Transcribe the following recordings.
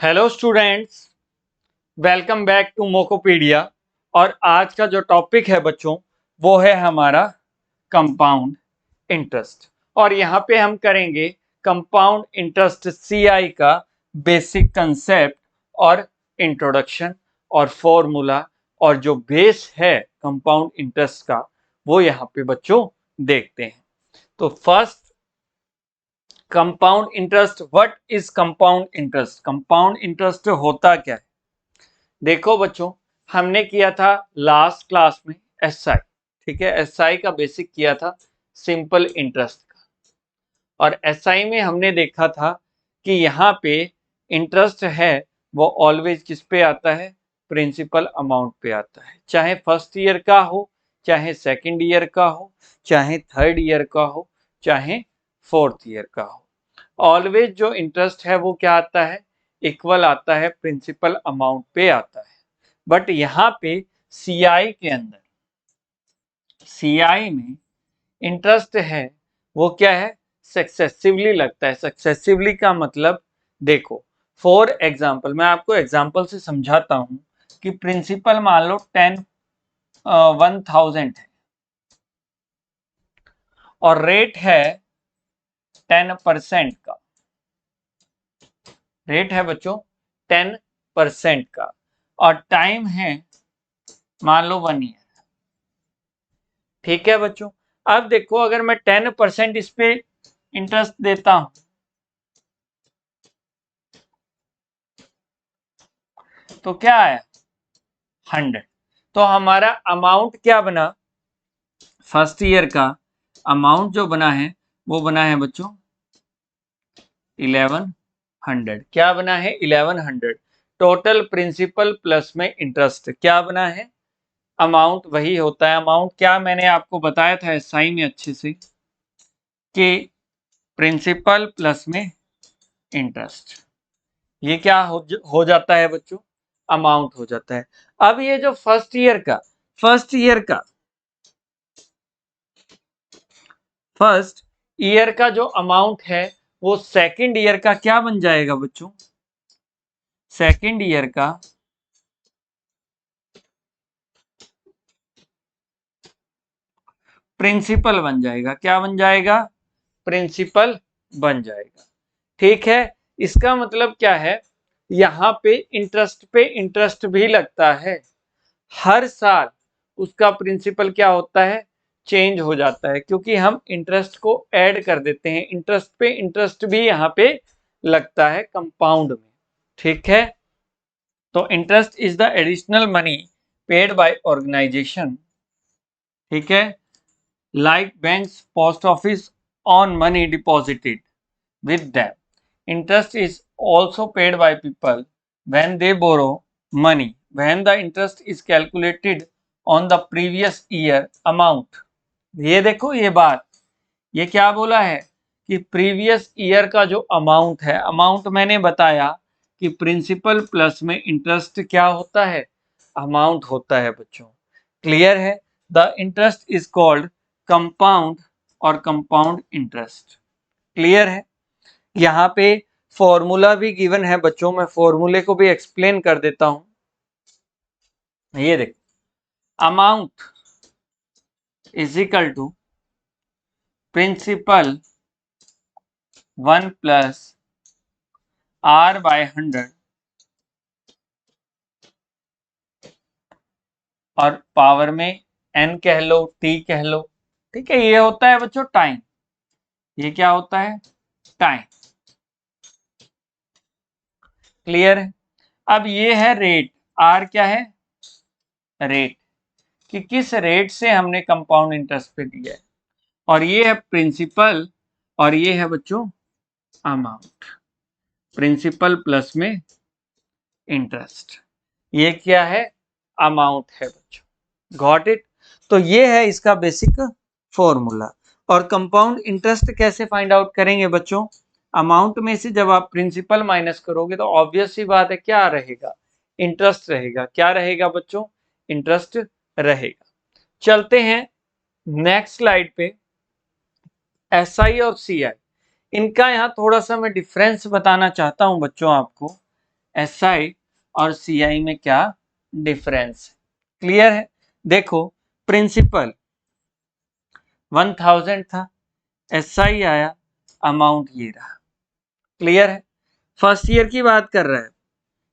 Hello students, welcome back to Mokopedia. और आज का जो टॉपिक है बच्चों वो है हमारा कंपाउंड इंटरेस्ट। और यहाँ पे हम करेंगे कंपाउंड इंटरेस्ट सीआई का बेसिक कंसेप्ट और इंट्रोडक्शन और फॉर्मूला और जो बेस है कंपाउंड इंटरेस्ट का वो यहाँ पे बच्चों देखते हैं। तो first, compound interest. What is compound interest? Compound interest होता क्या है? देखो बच्चों, हमने किया था लास्ट क्लास में एसआई, ठीक है। एसआई का बेसिक किया था सिंपल इंटरेस्ट का। और एसआई में हमने देखा था कि यहाँ पे इंटरेस्ट है वो ऑलवेज किस पे आता है? प्रिंसिपल अमाउंट पे आता है, चाहे फर्स्ट ईयर का हो, चाहे सेकंड ईयर का हो, चाहे थर्ड ईयर का हो, चाहे फोर्थ ईयर का हो। ऑलवेज जो इंटरेस्ट है वो क्या आता है? इक्वल आता है, प्रिंसिपल अमाउंट पे आता है। बट यहाँ पे सीआई के अंदर, सीआई में इंटरेस्ट है वो क्या है? सक्सेसिवली लगता है। सक्सेसिवली का मतलब देखो, फॉर एग्जाम्पल मैं आपको एग्जाम्पल से समझाता हूं कि प्रिंसिपल मान लो 1000 है और रेट है 10% का। रेट है बच्चों 10% का और टाइम है मान लो 1 ईयर। ठीक है बच्चों, अब देखो अगर मैं 10% इस पे इंटरेस्ट देता हूं तो क्या आया? 100। तो हमारा अमाउंट क्या बना? फर्स्ट ईयर का अमाउंट जो बना है वो बना है बच्चों 1100। क्या बना है? 1100। टोटल प्रिंसिपल प्लस में इंटरेस्ट क्या बना है? अमाउंट वही होता है। अमाउंट क्या मैंने आपको बताया था एसआई में अच्छे से कि प्रिंसिपल प्लस में इंटरेस्ट, ये क्या हो जाता है बच्चों? अमाउंट हो जाता है। अब ये जो फर्स्ट ईयर का जो अमाउंट है वो सेकंड ईयर का क्या बन जाएगा बच्चों? सेकंड ईयर का प्रिंसिपल बन जाएगा। क्या बन जाएगा? प्रिंसिपल बन जाएगा। ठीक है, इसका मतलब क्या है? यहाँ पे इंटरेस्ट भी लगता है। हर साल उसका प्रिंसिपल क्या होता है? चेंज हो जाता है, क्योंकि हम इंटरेस्ट को ऐड कर देते हैं। इंटरेस्ट पे इंटरेस्ट भी यहाँ पे लगता है कंपाउंड में। ठीक है, तो interest is the additional money paid by organization, ठीक है, like banks, post office on money deposited with them. Interest is also paid by people when they borrow money, when the interest is calculated on the previous year amount. ये देखो ये बात, ये क्या बोला है कि प्रीवियस ईयर का जो अमाउंट है, अमाउंट मैंने बताया कि प्रिंसिपल प्लस में इंटरेस्ट क्या होता है? अमाउंट होता है बच्चों। क्लियर है? The interest is called compound और कंपाउंड इंटरेस्ट। क्लियर है? यहाँ पे फॉर्मूला भी गिवन है बच्चों, मैं फॉर्मूले को भी एक्सप्लेन कर देता हूं। ये देखो, amount is equal to principal 1 plus R by 100 और पावर में n कह लो, t कह लो। ठीक है, ये होता है बच्चों टाइम। ये क्या होता है? टाइम। क्लियर है? अब ये है रेट। R क्या है? रेट, कि किस रेट से हमने कंपाउंड इंटरेस्ट पे दिया है। और ये है प्रिंसिपल और ये है बच्चों अमाउंट। प्रिंसिपल प्लस में इंटरेस्ट, ये क्या है? अमाउंट है बच्चों। Got it? तो ये है इसका बेसिक फॉर्मूला। और कंपाउंड इंटरेस्ट कैसे फाइंड आउट करेंगे बच्चों? अमाउंट में से जब आप प्रिंसिपल माइनस करोगे तो ऑब्वियस सी बात है क्या रहेगा? इंटरेस्ट रहेगा। क्या रहेगा बच्चों? इंटरेस्ट रहेगा। चलते हैं नेक्स्ट स्लाइड पे। एसआई और सीआई, इनका यहाँ थोड़ा सा मैं डिफरेंस बताना चाहता हूं बच्चों आपको SI और CI में क्या डिफरेंस है। क्लियर है। देखो प्रिंसिपल 1000 था, SI आया, अमाउंट ये रहा। क्लियर है। फर्स्ट ईयर की बात कर रहा है,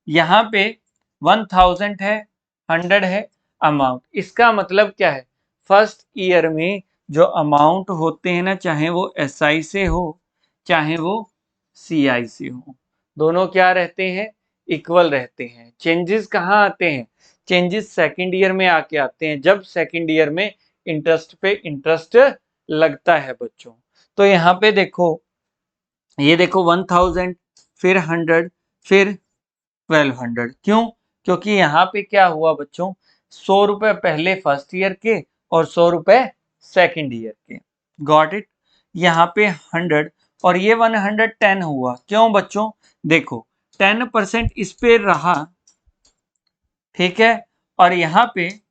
यहाँ पे 1000 है, 100 है अमाउंट। इसका मतलब क्या है, फर्स्ट ईयर में जो अमाउंट होते हैं ना, चाहे वो SI से हो चाहे वो CI से हो, दोनों क्या रहते हैं, इक्वल रहते हैं। चेंजेस कहाँ आते हैं, चेंजेस सेकंड ईयर में आके आते हैं, जब सेकंड ईयर में इंटरेस्ट पे इंटरेस्ट लगता है बच्चों। तो यहाँ पे देखो, ये देखो 1000 फिर 100 फिर 1200, क्यों, क्योंकि यहाँ पे क्या हुआ बच्चों, 100 रुपए पहले फर्स्ट ईयर के और 100 रुपए सेकेंड ईयर के। Got it. यहाँ पे 100 और ये 110 हुआ, क्यों बच्चों, देखो 10% इस पे रहा, ठीक है, और यहाँ पे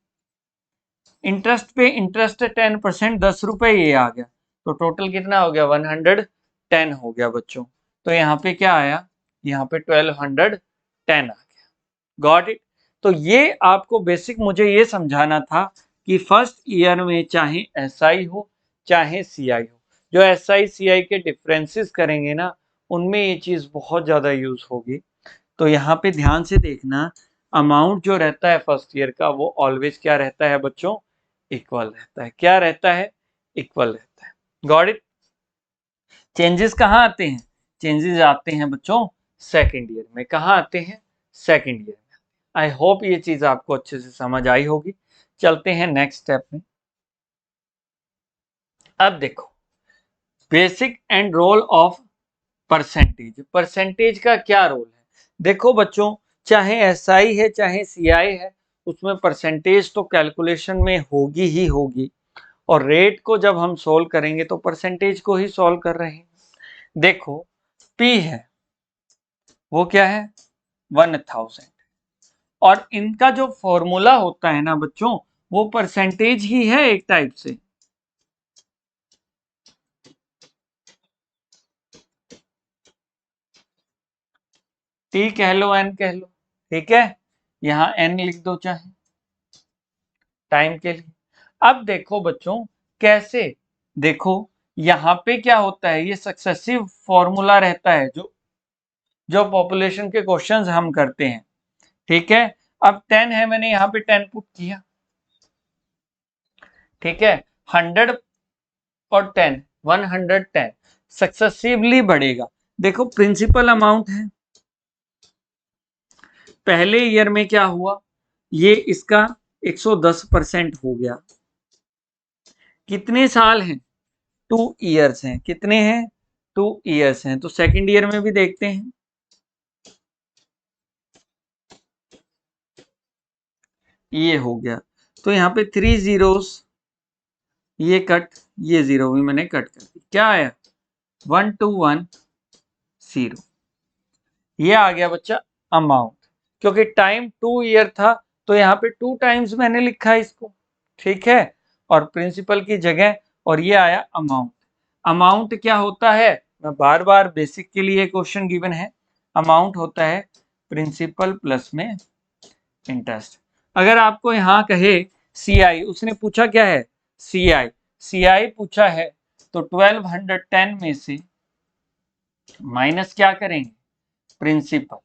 इंटरेस्ट पे इंटरेस्ट 10%, 10 रुपए ये आ गया, तो टोटल कितना हो गया, 110 हो गया बच्चों। तो यहाँ पे क्या आया, यहाँ पे 1210 आ गया। Got it. तो ये आपको बेसिक मुझे ये समझाना था कि फर्स्ट ईयर में चाहे SI हो चाहे CI हो, जो SI CI के डिफरेंसेस करेंगे ना, उनमें ये चीज बहुत ज्यादा यूज होगी। तो यहाँ पे ध्यान से देखना, अमाउंट जो रहता है फर्स्ट ईयर का वो ऑलवेज क्या रहता है बच्चों, इक्वल रहता है। क्या रहता है, इक्वल रहता है। Got it. चेंजेस कहाँ आते हैं, चेंजेस आते हैं बच्चों सेकेंड ईयर में। कहाँ आते हैं, सेकेंड ईयर में। आई होप ये चीज आपको अच्छे से समझ आई होगी। चलते हैं नेक्स्ट स्टेप में। अब देखो basic and role of percentage. Percentage का क्या रोल है, देखो बच्चों, चाहे SI है चाहे CI है, उसमें परसेंटेज तो कैलकुलेशन में होगी ही होगी, और रेट को जब हम सोल्व करेंगे तो परसेंटेज को ही सोल्व कर रहे हैं। देखो P है, वो क्या है, 1000, और इनका जो फॉर्मूला होता है ना बच्चों, वो परसेंटेज ही है एक टाइप से। T कह लो, N कह लो, ठीक है, यहाँ N लिख दो चाहे टाइम के लिए। अब देखो बच्चों कैसे, देखो यहाँ पे क्या होता है, ये सक्सेसिव फॉर्मूला रहता है जो पॉपुलेशन के क्वेश्चंस हम करते हैं, ठीक है। अब 10 है, मैंने यहाँ पे 10 पुट किया, ठीक है। 100 और 10, 110 सक्सेसिवली बढ़ेगा। देखो प्रिंसिपल अमाउंट है, पहले ईयर में क्या हुआ, ये इसका 110% हो गया। कितने साल हैं, 2 इयर्स हैं। कितने हैं, 2 इयर्स हैं। तो सेकंड ईयर में भी देखते हैं, ये हो गया। तो यहाँ पे 3 जीरोस, ये कट, ये जीरो भी मैंने कट कर दी, क्या आया 1210। ये आ गया बच्चा अमाउंट, क्योंकि टाइम 2 ईयर था तो यहाँ पे 2 टाइम्स मैंने लिखा है इसको, ठीक है, और प्रिंसिपल की जगह, और ये आया अमाउंट। अमाउंट क्या होता है, मैं बार बार बेसिक के लिए क्वेश्चन गिवन है, अमाउंट होता है प्रिंसिपल प्लस में इंटरेस्ट। अगर आपको यहाँ कहे CI, उसने पूछा क्या है, CI पूछा है, तो 1210 में से माइनस क्या करेंगे, प्रिंसिपल,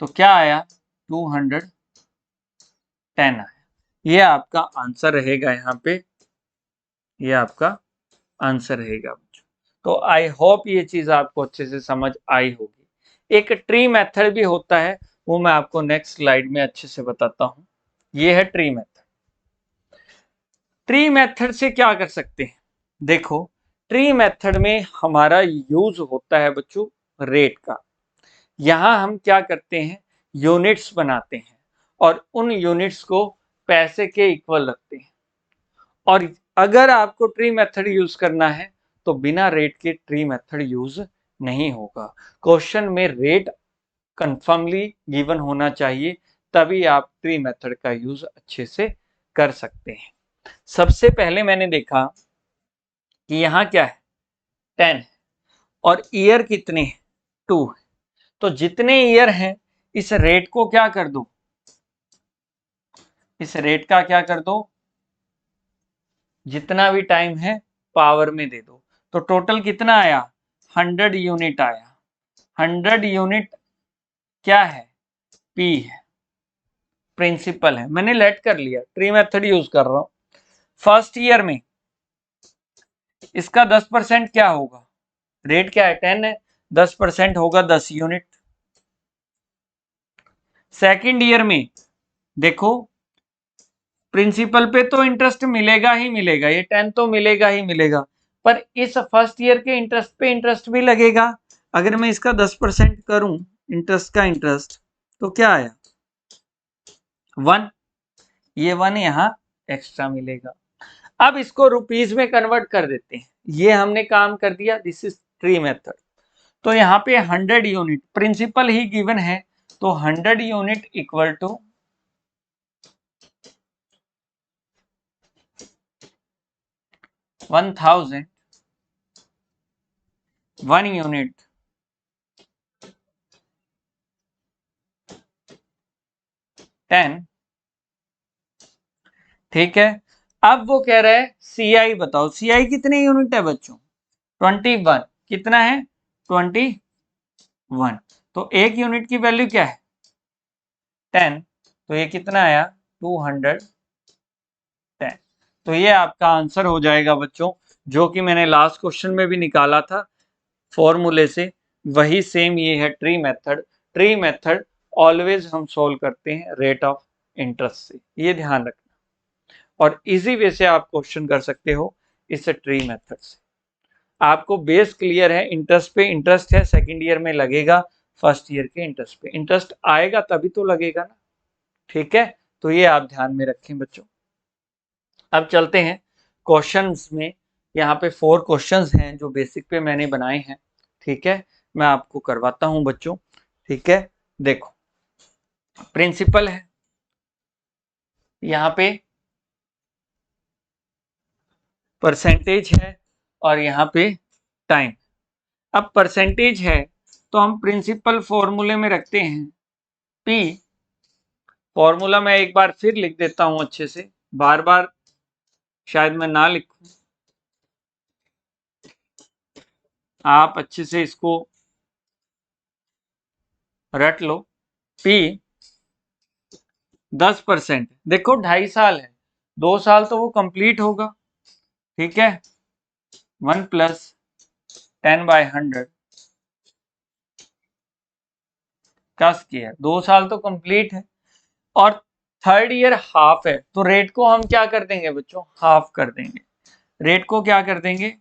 तो क्या आया 210 आया। ये आपका आंसर रहेगा, यहाँ पे ये आपका आंसर रहेगा बच्चों। तो आई होप ये चीज आपको अच्छे से समझ आई होगी। एक ट्री मेथड भी होता है, वो मैं आपको नेक्स्ट स्लाइड में अच्छे से बताता हूं। ये है ट्री मेथड। ट्री मेथड से क्या कर सकते हैं, देखो ट्री मेथड में हमारा यूज होता है बच्चों रेट का। यहां हम क्या करते हैं, यूनिट्स बनाते हैं और उन यूनिट्स को पैसे के इक्वल रखते हैं। और अगर आपको ट्री मेथड यूज करना है तो बिना रेट के ट्री मेथड यूज नहीं होगा। क्वेश्चन में रेट कंफर्मली गिवन होना चाहिए, तभी आप ट्री मेथड का यूज अच्छे से कर सकते हैं। सबसे पहले मैंने देखा कि यहाँ क्या है, 10 और ईयर कितने हैं, 2 है। तो जितने ईयर हैं इस रेट को क्या कर दो, इस रेट का क्या कर दो, जितना भी टाइम है पावर में दे दो। तो टोटल कितना आया, 100 यूनिट आया। 100 यूनिट क्या है, पी है, प्रिंसिपल है। मैंने लेट कर लिया, ट्री मेथड यूज कर रहा हूं। फर्स्ट ईयर में इसका 10% क्या होगा, रेट क्या है 10 है, 10% होगा 10 यूनिट। सेकंड ईयर में देखो प्रिंसिपल पे तो इंटरेस्ट मिलेगा ही मिलेगा, ये 10 तो मिलेगा ही मिलेगा, पर इस फर्स्ट ईयर के इंटरेस्ट पे इंटरेस्ट भी लगेगा। अगर मैं इसका 10% करूं इंटरेस्ट का इंटरेस्ट, तो क्या आया 1, ये 1 यहाँ एक्स्ट्रा मिलेगा। अब इसको रुपीज में कन्वर्ट कर देते हैं, ये हमने काम कर दिया, दिस इज ट्री मेथड। तो यहाँ पे 100 यूनिट प्रिंसिपल ही गिवन है, तो 100 यूनिट इक्वल टू 1000, 1 यूनिट 10, ठीक है। अब वो कह रहा है सी आई बताओ, सी आई कितने यूनिट है बच्चों, 21, कितना है 21, तो एक यूनिट की वैल्यू क्या है 10, तो ये कितना आया 210। तो ये आपका आंसर हो जाएगा बच्चों, जो कि मैंने लास्ट क्वेश्चन में भी निकाला था फॉर्मूले से, वही सेम ये है tree method. Tree method always हम सोल्व करते हैं रेट ऑफ इंटरेस्ट से, ये ध्यान रखना। और इजी वे से आप क्वेश्चन कर सकते हो इस ट्री मेथड से। आपको बेस क्लियर है, इंटरेस्ट पे इंटरेस्ट है, सेकंड ईयर में लगेगा, फर्स्ट ईयर के इंटरेस्ट पे इंटरेस्ट आएगा तभी तो लगेगा ना, ठीक है। तो ये आप ध्यान में रखें बच्चों। अब चलते हैं क्वेश्चंस में। यहाँ पे 4 क्वेश्चंस हैं जो बेसिक पे मैंने बनाए हैं, ठीक है। मैं आपको करवाता हूं बच्चों, ठीक है। देखो प्रिंसिपल है, यहाँ पे परसेंटेज है, और यहाँ पे टाइम। अब परसेंटेज है तो हम प्रिंसिपल फॉर्मूले में रखते हैं पी। फॉर्मूला मैं एक बार फिर लिख देता हूं अच्छे से, बार बार शायद मैं ना लिखूं, आप अच्छे से इसको रट लो। पी 10%, देखो 2.5 साल है, 2 साल तो वो कंप्लीट होगा, ठीक है। 1 प्लस 10/100 का स्क्वायर, 2 साल तो कंप्लीट है। और थर्ड ईयर हाफ है, तो रेट को हम क्या कर देंगे बच्चों, हाफ कर देंगे। रेट को क्या कर देंगे,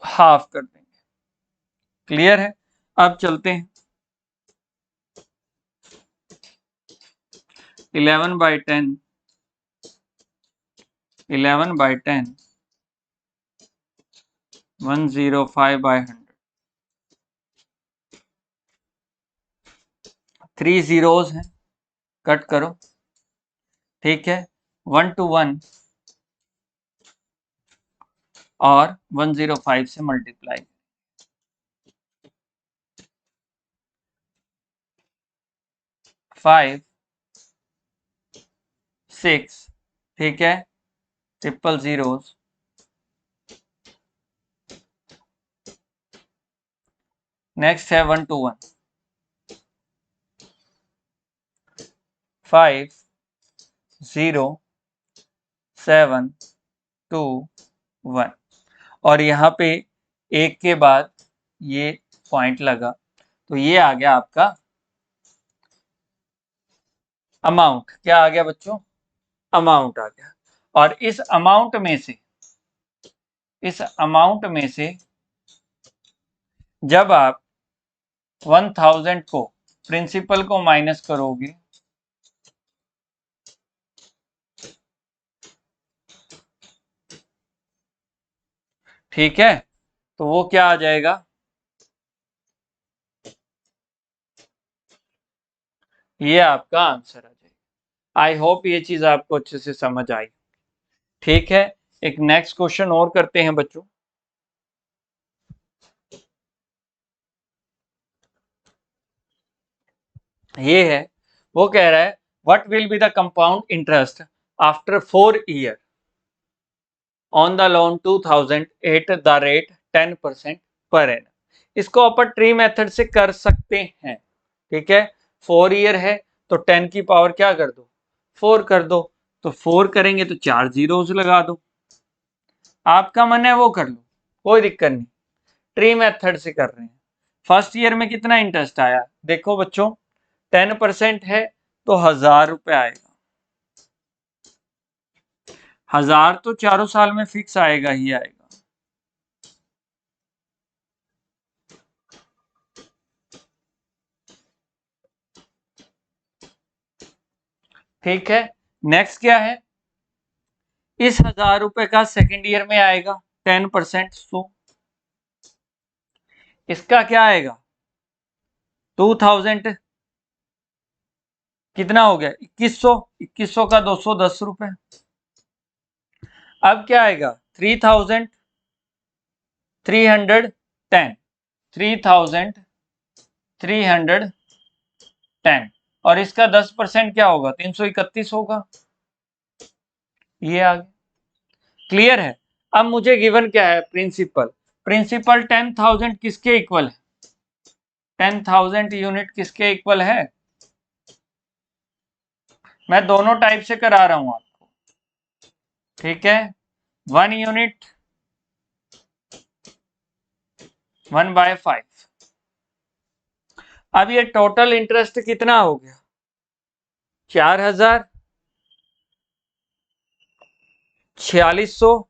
हाफ कर देंगे, क्लियर है। अब चलते हैं 11/10, 11/10 105/100, 3 जीरोस हैं, कट करो, ठीक है। 1 to 1 और 105 से मल्टीप्लाई, 5 6, ठीक है, ट्रिपल जीरोस, नेक्स्ट है 1 to 1, 5 0 7 2 1, और यहाँ पे एक के बाद ये पॉइंट लगा, तो ये आ गया आपका अमाउंट। क्या आ गया बच्चों, अमाउंट आ गया। और इस अमाउंट में से, इस अमाउंट में से जब आप 1000 को प्रिंसिपल को माइनस करोगे, ठीक है, तो वो क्या आ जाएगा, ये आपका आंसर आ जाएगा। आई होप ये चीज आपको अच्छे से समझ आई। ठीक है, एक नेक्स्ट क्वेश्चन और करते हैं बच्चों। ये है, वो कह रहा है what will be the compound interest after 4 year on the loan 2000 at the rate 10% per annum. इसको अपन ट्री मेथड से कर सकते हैं। ठीक है, 4 ईयर है तो 10 की पावर क्या कर दो, 4 कर दो, तो 4 करेंगे तो 4 जीरोज लगा दो। आपका मन है वो कर लो, कोई दिक्कत नहीं, ट्री मेथड से कर रहे हैं। फर्स्ट ईयर में कितना इंटरेस्ट आया, देखो बच्चों 10% है तो 1000 रुपये आएगा। 1000 तो चारों साल में फिक्स आएगा ही आएगा। ठीक है, नेक्स्ट क्या है, इस 1000 रुपए का सेकेंड ईयर में आएगा 10%, सो इसका क्या आएगा 2000, कितना हो गया 2100, 2100 का 210 रुपए। अब क्या आएगा 3310, 3310, और इसका 10% क्या होगा 331 होगा। ये आ गया, क्लियर है। अब मुझे गिवन क्या है, प्रिंसिपल, प्रिंसिपल 10,000 किसके इक्वल है, 10,000 यूनिट किसके इक्वल है। मैं दोनों टाइप से करा रहा हूं आपको। ठीक है, 1 यूनिट 1/5। अब ये टोटल इंटरेस्ट कितना हो गया 4000, 4600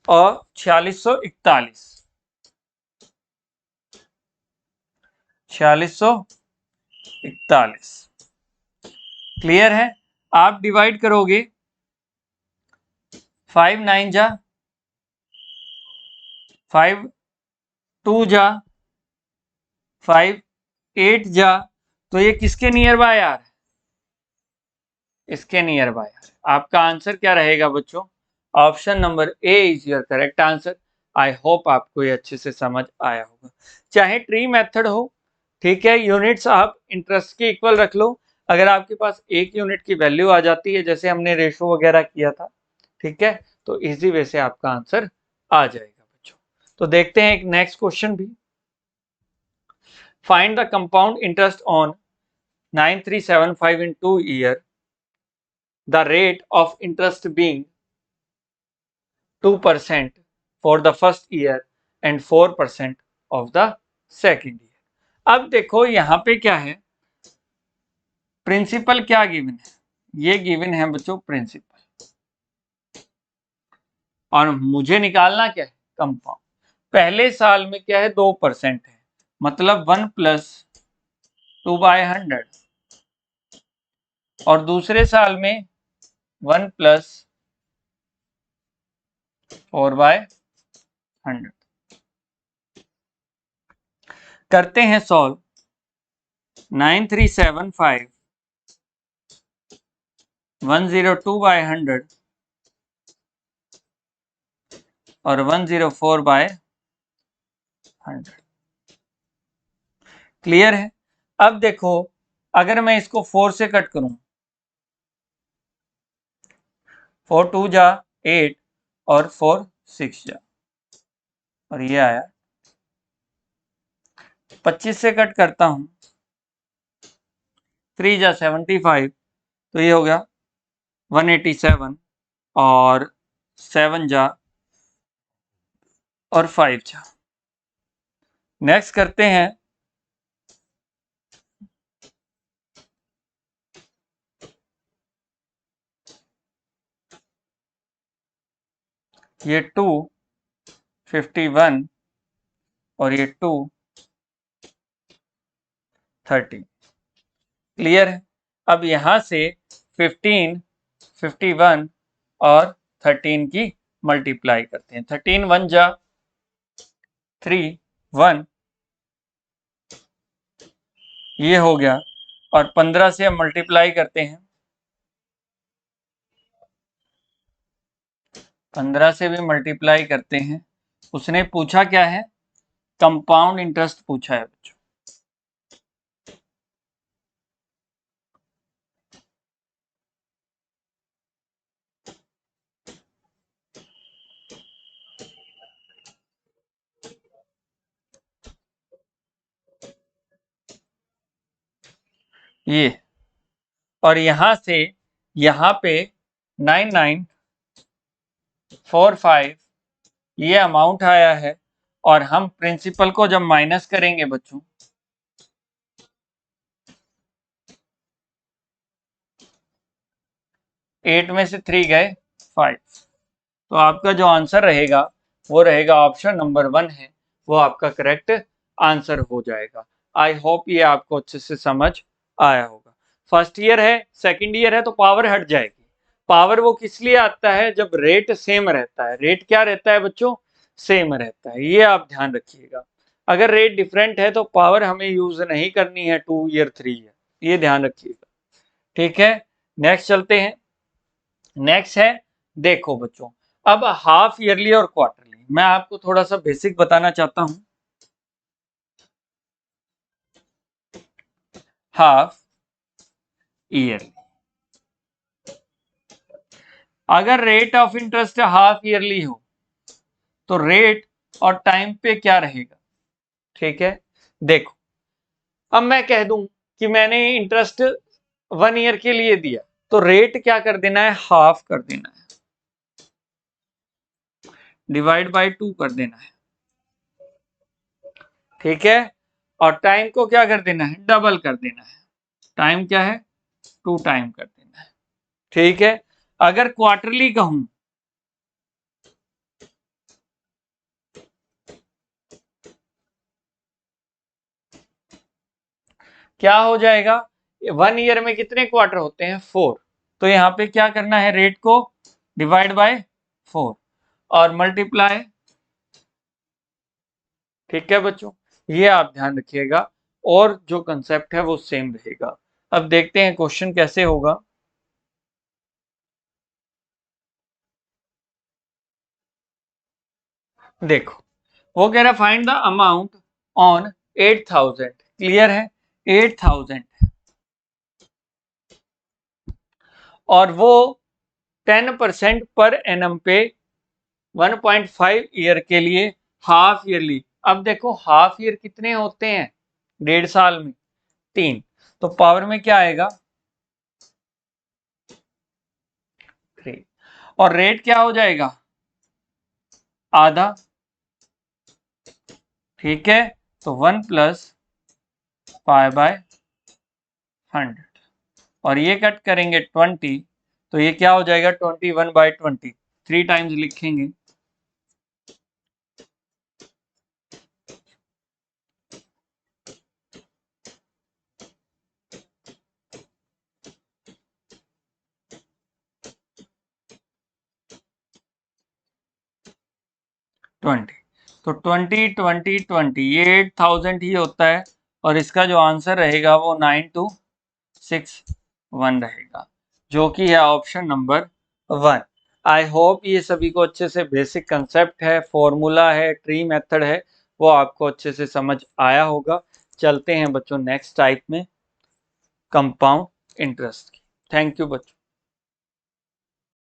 और 4641, 4641। क्लियर है। आप डिवाइड करोगे 5 9 जा 5 2 जा 5 8 जा, तो ये किसके नियर बाय आ रहा है, इसके नियर बाय। आपका आंसर क्या रहेगा बच्चों, option number A is your correct answer. I hope आपको ये अच्छे से समझ आया होगा। चाहे ट्री मेथड हो, ठीक है, यूनिट्स आप इंटरेस्ट के इक्वल रख लो। अगर आपके पास 1 यूनिट की वैल्यू आ जाती है, जैसे हमने रेशो वगैरह किया था, ठीक है, तो इजी वे से आपका आंसर आ जाएगा बच्चों। तो देखते हैं एक नेक्स्ट क्वेश्चन भी। Find the compound interest on 9375 in 2 year, the rate of interest being 2% for the first year and 4% of the second year। अब देखो यहां पे क्या है, प्रिंसिपल क्या गिवन है, ये गिवन है बच्चों प्रिंसिपल, और मुझे निकालना क्या है कंपाउंड। पहले साल में क्या है 2% है, मतलब 1 प्लस 2/100, और दूसरे साल में 1 प्लस 4/100। करते हैं सॉल्व। 9375 102/100 और 104/100। क्लियर है। अब देखो अगर मैं इसको 4 से कट करूं, 4 2 जा 8 और 4 6 जा, और ये आया 25 से कट करता हूं, 3 जा 75, तो ये हो गया 187, और 7 जा और 5 जा। नेक्स्ट करते हैं, ये 251 और ये 230। क्लियर है। अब यहां से 15 51 और 13 की मल्टीप्लाई करते हैं। 13 1 जा 3 1, ये हो गया, और 15 से हम मल्टीप्लाई करते हैं 15 से भी मल्टीप्लाई करते हैं। उसने पूछा क्या है, कंपाउंड इंटरेस्ट पूछा है बच्चों। ये और यहां से यहां पे 9945 ये अमाउंट आया है, और हम प्रिंसिपल को जब माइनस करेंगे बच्चों, एट में से 3 गए 5, तो आपका जो आंसर रहेगा वो रहेगा ऑप्शन नंबर 1 है, वो आपका करेक्ट आंसर हो जाएगा। आई होप ये आपको अच्छे से समझ आया होगा। फर्स्ट ईयर है, सेकंड ईयर है, तो पावर हट जाएगी। पावर वो किस लिए आता है, जब रेट सेम रहता है। रेट क्या रहता है बच्चों, सेम रहता है, ये आप ध्यान रखिएगा। अगर रेट डिफरेंट है तो पावर हमें यूज नहीं करनी है 2 ईयर 3 ईयर, ये ध्यान रखिएगा। ठीक है, नेक्स्ट चलते हैं। नेक्स्ट है, देखो बच्चों, अब हाफ ईयरली और क्वार्टरली मैं आपको थोड़ा सा बेसिक बताना चाहता हूं। हाफ ईयरली, अगर rate of interest half yearly हो तो रेट और टाइम पे क्या रहेगा। ठीक है, देखो, अब मैं कह दूं कि मैंने इंटरेस्ट 1 ईयर के लिए दिया, तो रेट क्या कर देना है, हाफ कर देना है, डिवाइड बाय 2 कर देना है। ठीक है, और टाइम को क्या कर देना है, डबल कर देना है। टाइम क्या है, 2 टाइम कर देना है। ठीक है, अगर क्वार्टरली कहूं, क्या हो जाएगा, 1 ईयर में कितने क्वार्टर होते हैं, 4, तो यहाँ पे क्या करना है, रेट को डिवाइड बाय 4 और मल्टीप्लाई। ठीक है बच्चों, ये आप ध्यान रखिएगा, और जो कंसेप्ट है वो सेम रहेगा। अब देखते हैं क्वेश्चन कैसे होगा। देखो, वो कह रहा है find the amount on 8000, clear है, 8000, और वो 10% पर एनम पे 1.5 ईयर के लिए हाफ ईयरली। अब देखो हाफ ईयर कितने होते हैं, 1.5 साल में 3, तो पावर में क्या आएगा, 3, और रेट क्या हो जाएगा, आधा। ठीक है, तो 1 + π/100, और ये कट करेंगे 20, तो ये क्या हो जाएगा, 21/20, 3 टाइम्स लिखेंगे। ट्वेंटी, तो 20 ये 8000 ही होता है, और इसका जो आंसर रहेगा वो 9261 रहेगा, जो कि है ऑप्शन नंबर 1। आई होप ये सभी को अच्छे से बेसिक कंसेप्ट है, फॉर्मूला है, ट्री मेथड है, वो आपको अच्छे से समझ आया होगा। चलते हैं बच्चों नेक्स्ट टाइप में, कंपाउंड इंटरेस्ट की। थैंक यू बच्चों।